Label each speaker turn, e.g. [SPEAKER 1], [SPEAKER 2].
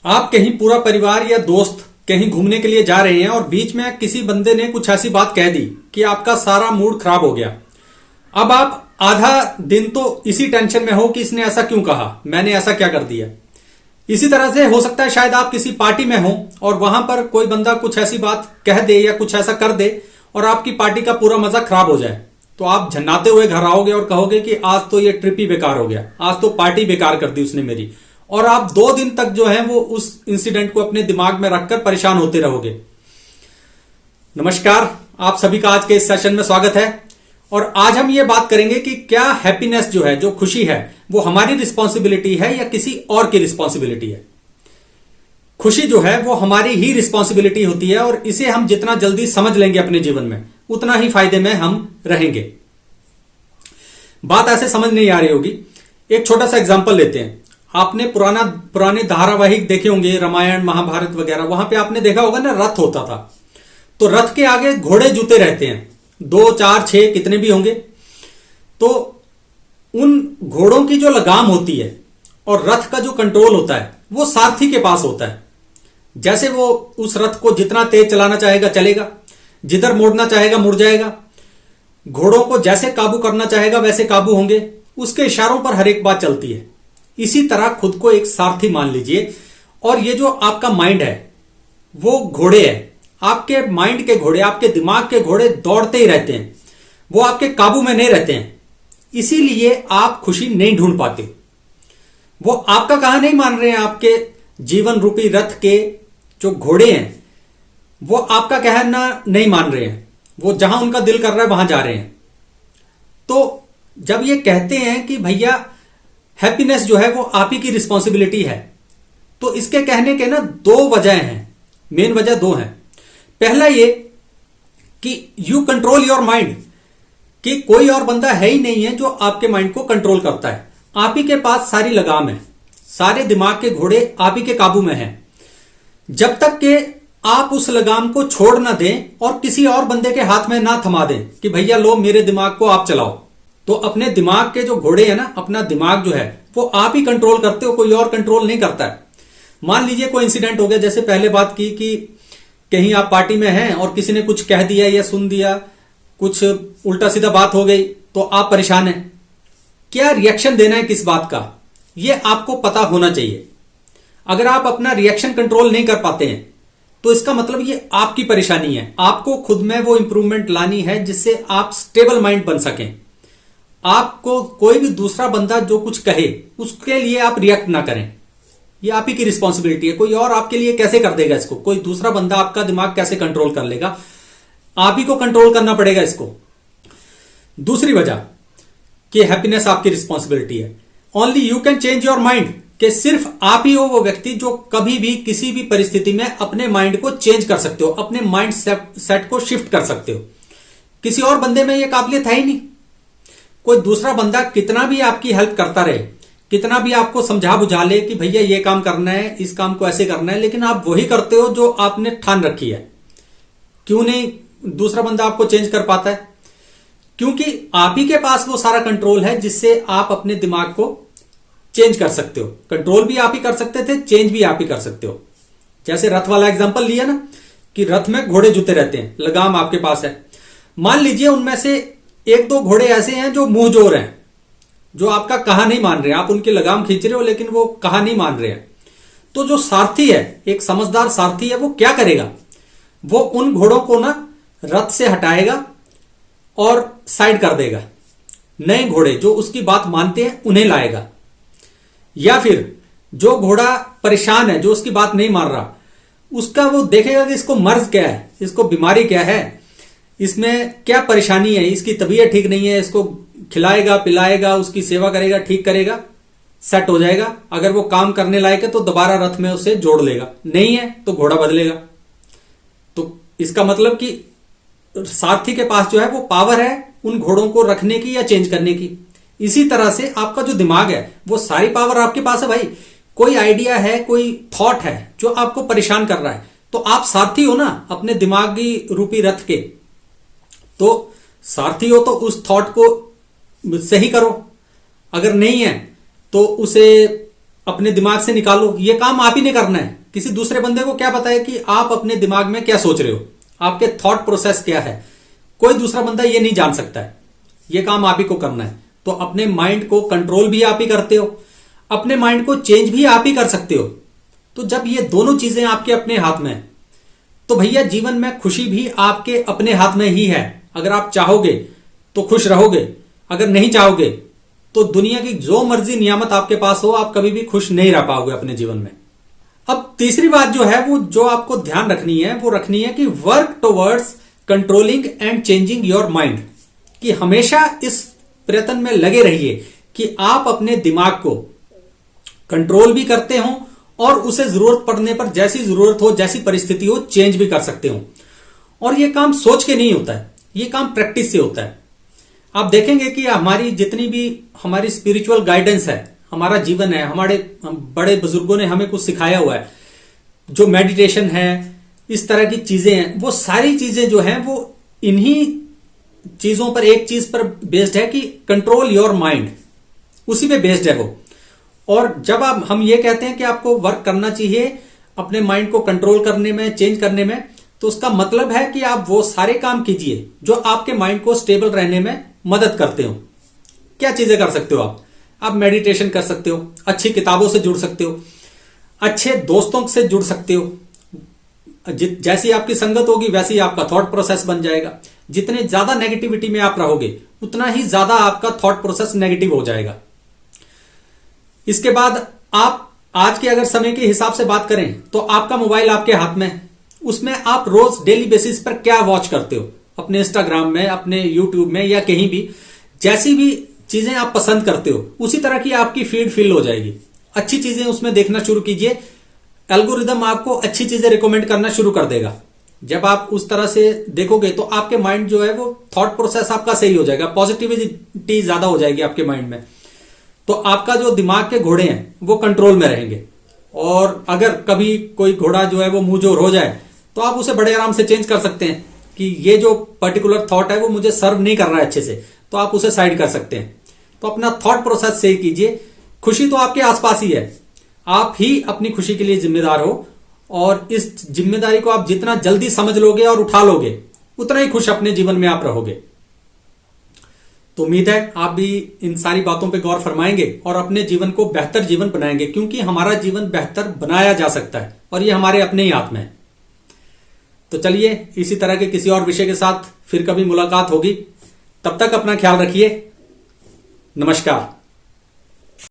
[SPEAKER 1] आप कहीं पूरा परिवार या दोस्त कहीं घूमने के लिए जा रहे हैं और बीच में किसी बंदे ने कुछ ऐसी बात कह दी कि आपका सारा मूड खराब हो गया। अब आप आधा दिन तो इसी टेंशन में हो कि इसने ऐसा क्यों कहा, मैंने ऐसा क्या कर दिया। इसी तरह से हो सकता है शायद आप किसी पार्टी में हो और वहां पर कोई बंदा कुछ ऐसी बात कह दे या कुछ ऐसा कर दे और आपकी पार्टी का पूरा मजा खराब हो जाए। तो आप झन्नाते हुए घर आओगे और कहोगे कि आज तो ये ट्रिप ही बेकार हो गया, आज तो पार्टी बेकार कर दी उसने मेरी। और आप 2 दिन तक जो है वो उस इंसिडेंट को अपने दिमाग में रखकर परेशान होते रहोगे। नमस्कार, आप सभी का आज के इस सेशन में स्वागत है। और आज हम ये बात करेंगे कि क्या हैप्पीनेस जो है, जो खुशी है, वो हमारी रिस्पॉन्सिबिलिटी है या किसी और की रिस्पॉन्सिबिलिटी है। खुशी जो है वो हमारी ही रिस्पॉन्सिबिलिटी होती है और इसे हम जितना जल्दी समझ लेंगे अपने जीवन में उतना ही फायदे में हम रहेंगे। बात ऐसे समझ नहीं आ रही होगी, एक छोटा सा एग्जांपल लेते हैं। आपने पुराने धारावाहिक देखे होंगे, रामायण महाभारत वगैरह, वहां पे आपने देखा होगा ना, रथ होता था। तो रथ के आगे घोड़े जुते रहते हैं, 2 4 6 कितने भी होंगे। तो उन घोड़ों की जो लगाम होती है और रथ का जो कंट्रोल होता है वो सारथी के पास होता है। जैसे वो उस रथ को जितना तेज चलाना चाहेगा चलेगा, जिधर मोड़ना चाहेगा मुड़ जाएगा, घोड़ों को जैसे काबू करना चाहेगा वैसे काबू होंगे, उसके इशारों पर हर एक बात चलती है। इसी तरह खुद को एक सारथी मान लीजिए और ये जो आपका माइंड है वो घोड़े है। आपके माइंड के घोड़े, आपके दिमाग के घोड़े दौड़ते ही रहते हैं, वो आपके काबू में नहीं रहते हैं। इसीलिए आप खुशी नहीं ढूंढ पाते। वो आपका कहा नहीं मान रहे हैं, आपके जीवन रूपी रथ के जो घोड़े हैं वो आपका कहना नहीं मान रहे हैं, वो जहां उनका दिल कर रहा है वहां जा रहे हैं। तो जब ये कहते हैं कि भैया हैप्पीनेस जो है वो आप ही की रिस्पॉन्सिबिलिटी है, तो इसके कहने के ना 2 वजह हैं, मेन वजह 2 हैं। पहला ये कि यू कंट्रोल योर माइंड, कि कोई और बंदा है ही नहीं है जो आपके माइंड को कंट्रोल करता है। आप ही के पास सारी लगाम है, सारे दिमाग के घोड़े आप ही के काबू में हैं। जब तक कि आप उस लगाम को छोड़ ना दें और किसी और बंदे के हाथ में ना थमा दें कि भैया लो मेरे दिमाग को आप चलाओ, तो अपने दिमाग के जो घोड़े हैं ना, अपना दिमाग जो है वो आप ही कंट्रोल करते हो, कोई और कंट्रोल नहीं करता है। मान लीजिए कोई इंसिडेंट हो गया, जैसे पहले बात की कि कहीं आप पार्टी में हैं और किसी ने कुछ कह दिया या सुन दिया, कुछ उल्टा सीधा बात हो गई, तो आप परेशान हैं। क्या रिएक्शन देना है किस बात का, यह आपको पता होना चाहिए। अगर आप अपना रिएक्शन कंट्रोल नहीं कर पाते हैं तो इसका मतलब ये आपकी परेशानी है। आपको खुद में वो इंप्रूवमेंट लानी है जिससे आप स्टेबल माइंड बन सकें। आपको कोई भी दूसरा बंदा जो कुछ कहे उसके लिए आप रिएक्ट ना करें, ये आप ही की रिस्पॉन्सिबिलिटी है। कोई और आपके लिए कैसे कर देगा इसको, कोई दूसरा बंदा आपका दिमाग कैसे कंट्रोल कर लेगा, आप ही को कंट्रोल करना पड़ेगा इसको। दूसरी वजह कि हैप्पीनेस आपकी रिस्पॉन्सिबिलिटी है, only you can change your mind, कि सिर्फ आप ही हो वो व्यक्ति जो कभी भी किसी भी परिस्थिति में अपने माइंड को चेंज कर सकते हो, अपने माइंड सेट को शिफ्ट कर सकते हो। किसी और बंदे में यह काबिलियत है ही नहीं। कोई दूसरा बंदा कितना भी आपकी हेल्प करता रहे, कितना भी आपको समझा बुझा ले कि भैया ये काम करना है, इस काम को ऐसे करना है, लेकिन आप वही करते हो जो आपने ठान रखी है। क्यों नहीं दूसरा बंदा आपको चेंज कर पाता है? क्योंकि आप ही के पास वो सारा कंट्रोल है जिससे आप अपने दिमाग को चेंज कर सकते हो। कंट्रोल भी आप ही कर सकते थे, चेंज भी आप ही कर सकते हो। जैसे रथ वाला एग्जांपल लिया ना, कि रथ में घोड़े जुते रहते हैं, लगाम आपके पास है। मान लीजिए उनमें से 1-2 घोड़े ऐसे हैं जो मुंह जोर हैं, जो आपका कहा नहीं मान रहे। आप उनकी लगाम खींच रहे हो लेकिन वो कहा नहीं मान रहे हैं। तो जो सारथी है, एक समझदार सारथी है, वो क्या करेगा? वो उन घोड़ों को ना रथ से हटाएगा और साइड कर देगा। नए घोड़े जो उसकी बात मानते हैं उन्हें लाएगा। या फिर जो घोड़ा परेशान है, जो उसकी बात नहीं मान रहा, उसका वो देखेगा कि इसको मर्ज क्या है, इसको बीमारी क्या है, इसमें क्या परेशानी है, इसकी तबीयत ठीक नहीं है, इसको खिलाएगा पिलाएगा, उसकी सेवा करेगा, ठीक करेगा, सेट हो जाएगा। अगर वो काम करने लायक है तो दोबारा रथ में उसे जोड़ लेगा, नहीं है तो घोड़ा बदलेगा। तो इसका मतलब कि सारथी के पास जो है वो पावर है उन घोड़ों को रखने की या चेंज करने की। इसी तरह से आपका जो दिमाग है वो सारी पावर आपके पास है भाई। कोई आइडिया है, कोई थॉट है जो आपको परेशान कर रहा है, तो आप सारथी हो ना अपने दिमागी रूपी रथ के। तो सारथी हो तो उस थॉट को सही करो, अगर नहीं है तो उसे अपने दिमाग से निकालो। ये काम आप ही ने करना है। किसी दूसरे बंदे को क्या पता है कि आप अपने दिमाग में क्या सोच रहे हो, आपके थॉट प्रोसेस क्या है। कोई दूसरा बंदा ये नहीं जान सकता है। ये काम आप ही को करना है। तो अपने माइंड को कंट्रोल भी आप ही करते हो, अपने माइंड को चेंज भी आप ही कर सकते हो। तो जब ये दोनों चीजें आपके अपने हाथ में है, तो भैया जीवन में खुशी भी आपके अपने हाथ में ही है। अगर आप चाहोगे तो खुश रहोगे, अगर नहीं चाहोगे तो दुनिया की जो मर्जी नियामत आपके पास हो, आप कभी भी खुश नहीं रह पाओगे अपने जीवन में। अब तीसरी बात जो है वो जो आपको ध्यान रखनी है वो रखनी है कि work towards controlling and changing your mind. कि हमेशा इस प्रयत्न में लगे रहिए कि आप अपने दिमाग को कंट्रोल भी करते हो और उसे जरूरत पड़ने पर, जैसी जरूरत हो, जैसी परिस्थिति हो, चेंज भी कर सकते हो। और यह काम सोच के नहीं होता है, यह काम प्रैक्टिस से होता है। आप देखेंगे कि हमारी जितनी भी हमारी स्पिरिचुअल गाइडेंस है, हमारा जीवन है, हमारे बड़े बुजुर्गों ने हमें कुछ सिखाया हुआ है, जो मेडिटेशन है, इस तरह की चीजें हैं, वो सारी चीजें जो हैं वो इन्हीं चीजों पर, एक चीज पर बेस्ड है कि कंट्रोल योर माइंड, उसी पे बेस्ड है वो। और जब हम ये कहते हैं कि आपको वर्क करना चाहिए अपने माइंड को कंट्रोल करने में, चेंज करने में, तो उसका मतलब है कि आप वो सारे काम कीजिए जो आपके माइंड को स्टेबल रहने में मदद करते हो। क्या चीजें कर सकते हो आप मेडिटेशन कर सकते हो, अच्छी किताबों से जुड़ सकते हो, अच्छे दोस्तों से जुड़ सकते हो। जैसी आपकी संगत होगी वैसी आपका थॉट प्रोसेस बन जाएगा। जितने ज्यादा नेगेटिविटी में आप रहोगे उतना ही ज्यादा आपका थॉट प्रोसेस नेगेटिव हो जाएगा। इसके बाद आप आज के अगर समय के हिसाब से बात करें तो आपका मोबाइल आपके हाथ में है, उसमें आप रोज डेली बेसिस पर क्या वॉच करते हो, अपने इंस्टाग्राम में, अपने यूट्यूब में या कहीं भी, जैसी भी चीजें आप पसंद करते हो उसी तरह की आपकी फीड फिल हो जाएगी। अच्छी चीजें उसमें देखना शुरू कीजिए, एल्गोरिदम आपको अच्छी चीजें रिकमेंड करना शुरू कर देगा। जब आप उस तरह से देखोगे तो आपके माइंड जो है वो थॉट प्रोसेस आपका सही हो जाएगा, पॉजिटिविटी ज्यादा हो जाएगी आपके माइंड में। तो आपका जो दिमाग के घोड़े हैं वो कंट्रोल में रहेंगे। और अगर कभी कोई घोड़ा जो है वो मुंहजोर हो जाए तो आप उसे बड़े आराम से चेंज कर सकते हैं कि ये जो पर्टिकुलर थॉट है वो मुझे सर्व नहीं कर रहा है अच्छे से, तो आप उसे साइड कर सकते हैं। तो अपना थॉट प्रोसेस सही कीजिए। खुशी तो आपके आसपास ही है, आप ही अपनी खुशी के लिए जिम्मेदार हो। और इस जिम्मेदारी को आप जितना जल्दी समझ लोगे और उठा लोगे उतना ही खुश अपने जीवन में आप रहोगे। तो उम्मीद है आप भी इन सारी बातों पे गौर फरमाएंगे और अपने जीवन को बेहतर जीवन बनाएंगे, क्योंकि हमारा जीवन बेहतर बनाया जा सकता है और ये हमारे अपने ही हाथ में है। तो चलिए इसी तरह के किसी और विषय के साथ फिर कभी मुलाकात होगी। तब तक अपना ख्याल रखिए। नमस्कार।